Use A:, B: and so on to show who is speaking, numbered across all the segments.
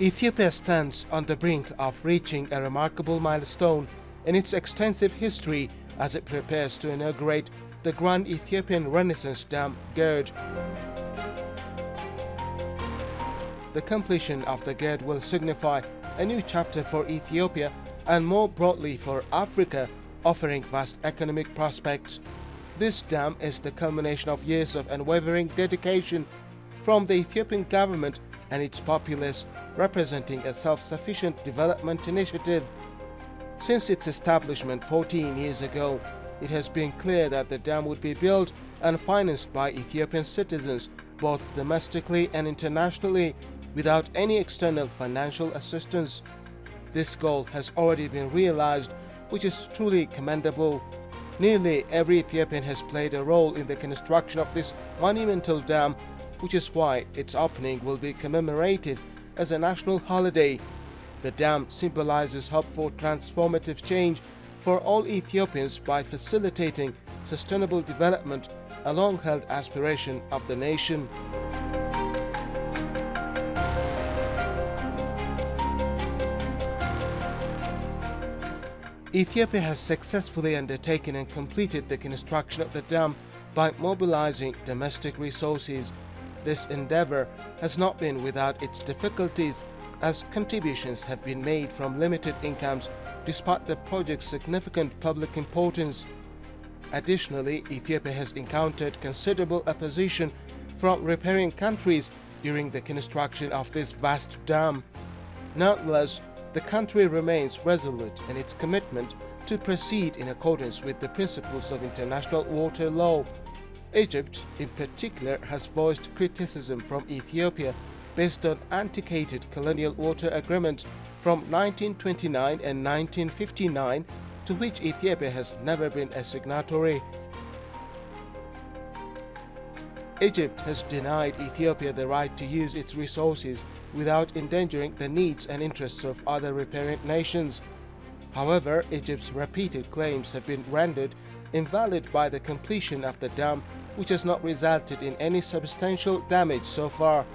A: Ethiopia stands on the brink of reaching a remarkable milestone in its extensive history as it prepares to inaugurate the Grand Ethiopian Renaissance Dam GERD. The completion of the GERD will signify a new chapter for Ethiopia and more broadly for Africa, offering vast economic prospects. This dam is the culmination of years of unwavering dedication from the Ethiopian government and its populace, representing a self-sufficient development initiative. Since its establishment 14 years ago, it has been clear that the dam would be built and financed by Ethiopian citizens, both domestically and internationally, without any external financial assistance. This goal has already been realized, which is truly commendable. Nearly every Ethiopian has played a role in the construction of this monumental dam, which is why its opening will be commemorated as a national holiday. The dam symbolizes hope for transformative change for all Ethiopians by facilitating sustainable development, a long-held aspiration of the nation. Ethiopia has successfully undertaken and completed the construction of the dam by mobilizing domestic resources. This endeavor has not been without its difficulties, as contributions have been made from limited incomes despite the project's significant public importance. Additionally, Ethiopia has encountered considerable opposition from riparian countries during the construction of this vast dam. Nonetheless, the country remains resolute in its commitment to proceed in accordance with the principles of international water law. Egypt, in particular, has voiced criticism from Ethiopia based on antiquated colonial water agreements from 1929 and 1959, to which Ethiopia has never been a signatory. Egypt has denied Ethiopia the right to use its resources without endangering the needs and interests of other riparian nations. However, Egypt's repeated claims have been rendered invalid by the completion of the dam, which has not resulted in any substantial damage so far.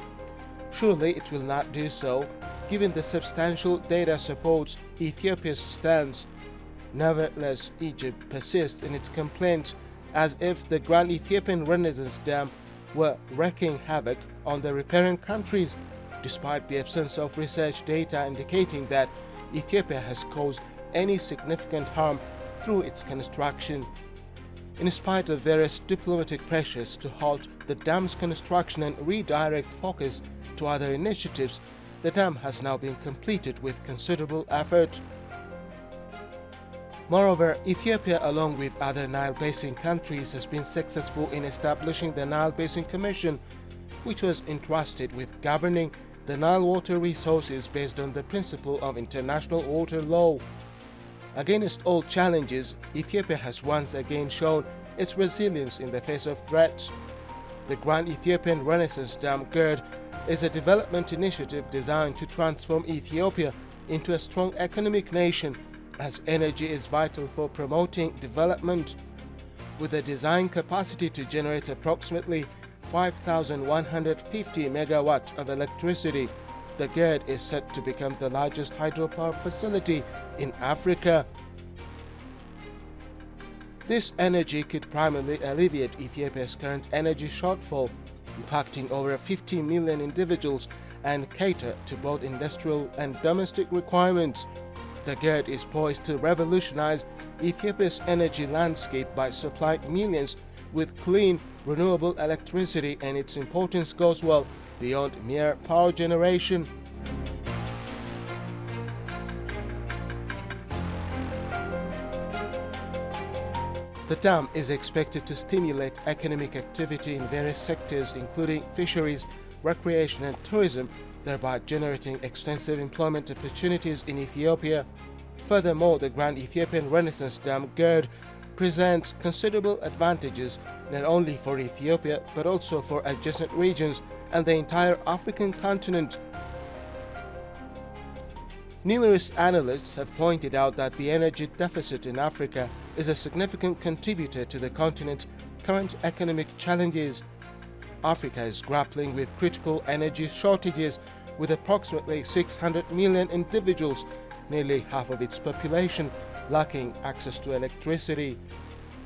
A: Surely it will not do so, given the substantial data supports Ethiopia's stance. Nevertheless, Egypt persists in its complaints as if the Grand Ethiopian Renaissance Dam were wreaking havoc on the riparian countries, despite the absence of research data indicating that Ethiopia has caused any significant harm through its construction. In spite of various diplomatic pressures to halt the dam's construction and redirect focus to other initiatives, the dam has now been completed with considerable effort. Moreover, Ethiopia, along with other Nile Basin countries, has been successful in establishing the Nile Basin Commission, which was entrusted with governing the Nile water resources based on the principle of international water law. Against all challenges, Ethiopia has once again shown its resilience in the face of threats. The Grand Ethiopian Renaissance Dam GERD is a development initiative designed to transform Ethiopia into a strong economic nation, as energy is vital for promoting development. With a design capacity to generate approximately 5,150 megawatts of electricity, the GERD is set to become the largest hydropower facility in Africa. This energy could primarily alleviate Ethiopia's current energy shortfall, impacting over 50 million individuals, and cater to both industrial and domestic requirements. The GERD is poised to revolutionize Ethiopia's energy landscape by supplying millions with clean, renewable electricity, and its importance goes well beyond mere power generation. The dam is expected to stimulate economic activity in various sectors, including fisheries, recreation, and tourism, thereby generating extensive employment opportunities in Ethiopia. Furthermore, the Grand Ethiopian Renaissance Dam GERD presents considerable advantages not only for Ethiopia but also for adjacent regions and the entire African continent. Numerous analysts have pointed out that the energy deficit in Africa is a significant contributor to the continent's current economic challenges. Africa is grappling with critical energy shortages, with approximately 600 million individuals, nearly half of its population, lacking access to electricity.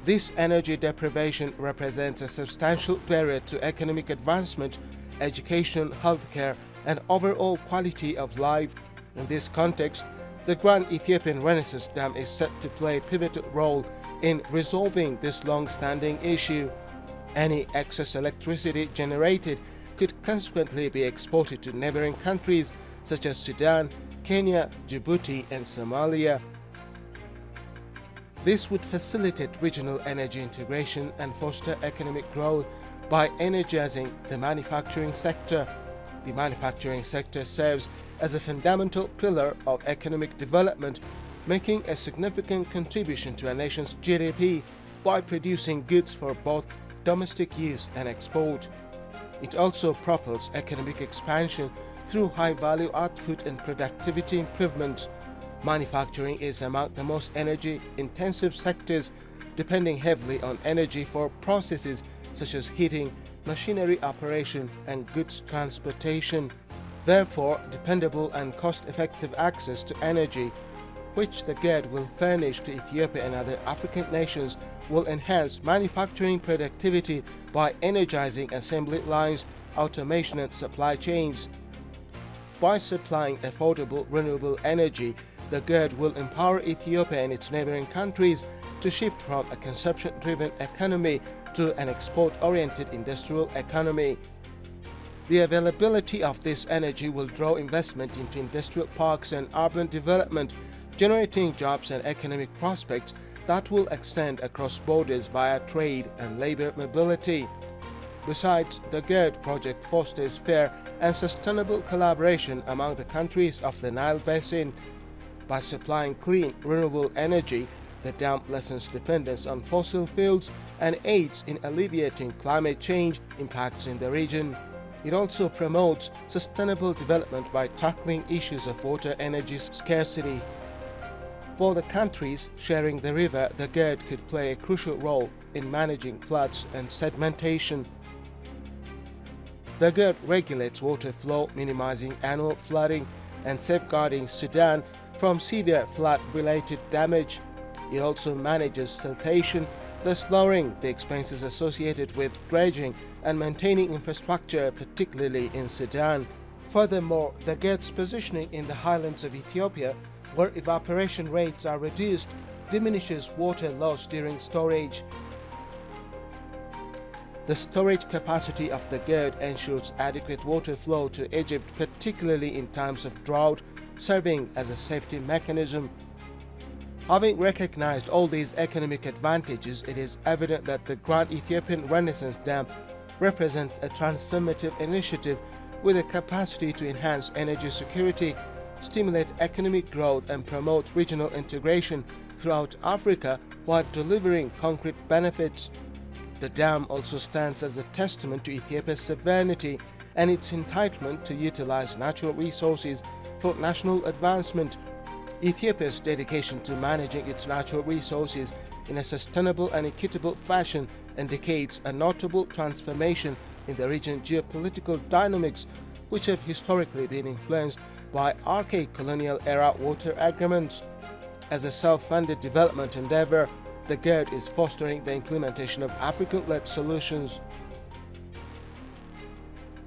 A: This energy deprivation represents a substantial barrier to economic advancement, education, healthcare, and overall quality of life. In this context, the Grand Ethiopian Renaissance Dam is set to play a pivotal role in resolving this long-standing issue. Any excess electricity generated could consequently be exported to neighboring countries such as Sudan, Kenya, Djibouti, and Somalia. This would facilitate regional energy integration and foster economic growth by energizing the manufacturing sector. The manufacturing sector serves as a fundamental pillar of economic development, making a significant contribution to a nation's GDP by producing goods for both domestic use and export. It also propels economic expansion through high-value output and productivity improvements. Manufacturing is among the most energy-intensive sectors, depending heavily on energy for processes such as heating, machinery operation, and goods transportation. Therefore, dependable and cost-effective access to energy, which the GED will furnish to Ethiopia and other African nations, will enhance manufacturing productivity by energizing assembly lines, automation, and supply chains. By supplying affordable renewable energy, the GED will empower Ethiopia and its neighboring countries to shift from a consumption-driven economy to an export-oriented industrial economy. The availability of this energy will draw investment into industrial parks and urban development, generating jobs and economic prospects that will extend across borders via trade and labor mobility. Besides, the GED project fosters fair and sustainable collaboration among the countries of the Nile Basin. By supplying clean, renewable energy, the dam lessens dependence on fossil fuels and aids in alleviating climate change impacts in the region. It also promotes sustainable development by tackling issues of water energy scarcity. For the countries sharing the river, the GED could play a crucial role in managing floods and sedimentation. The GED regulates water flow, minimizing annual flooding and safeguarding Sudan from severe flood-related damage. It also manages siltation, thus lowering the expenses associated with dredging and maintaining infrastructure, particularly in Sudan. Furthermore, the GED's positioning in the highlands of Ethiopia, where evaporation rates are reduced, diminishes water loss during storage. The storage capacity of the GED ensures adequate water flow to Egypt, particularly in times of drought, serving as a safety mechanism. Having recognized all these economic advantages, it is evident that the Grand Ethiopian Renaissance Dam represents a transformative initiative with a capacity to enhance energy security, stimulate economic growth, and promote regional integration throughout Africa while delivering concrete benefits. The dam also stands as a testament to Ethiopia's sovereignty and its entitlement to utilize natural resources for national advancement. Ethiopia's dedication to managing its natural resources in a sustainable and equitable fashion indicates a notable transformation in the region's geopolitical dynamics, which have historically been influenced by archaic colonial-era water agreements. As a self-funded development endeavor, the GED is fostering the implementation of African-led solutions.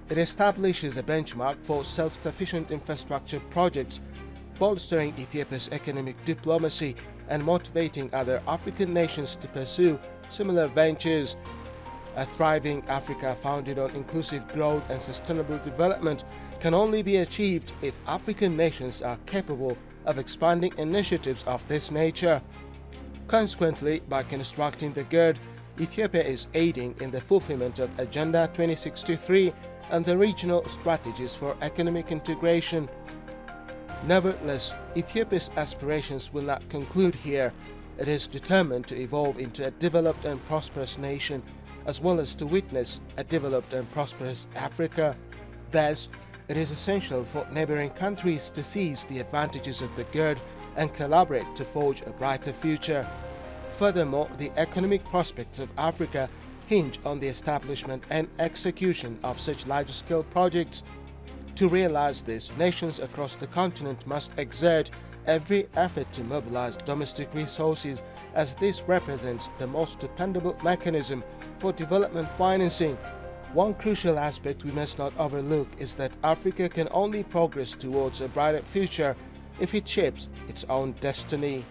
A: It establishes a benchmark for self-sufficient infrastructure projects, bolstering Ethiopia's economic diplomacy and motivating other African nations to pursue similar ventures. A thriving Africa founded on inclusive growth and sustainable development can only be achieved if African nations are capable of expanding initiatives of this nature. Consequently, by constructing the GED, Ethiopia is aiding in the fulfillment of Agenda 2063 and the regional strategies for economic integration. Nevertheless, Ethiopia's aspirations will not conclude here. It is determined to evolve into a developed and prosperous nation, as well as to witness a developed and prosperous Africa. Thus, it is essential for neighboring countries to seize the advantages of the GED and collaborate to forge a brighter future. Furthermore, the economic prospects of Africa hinge on the establishment and execution of such large-scale projects. To realize this, nations across the continent must exert every effort to mobilize domestic resources, as this represents the most dependable mechanism for development financing. One crucial aspect we must not overlook is that Africa can only progress towards a brighter future if it shapes its own destiny.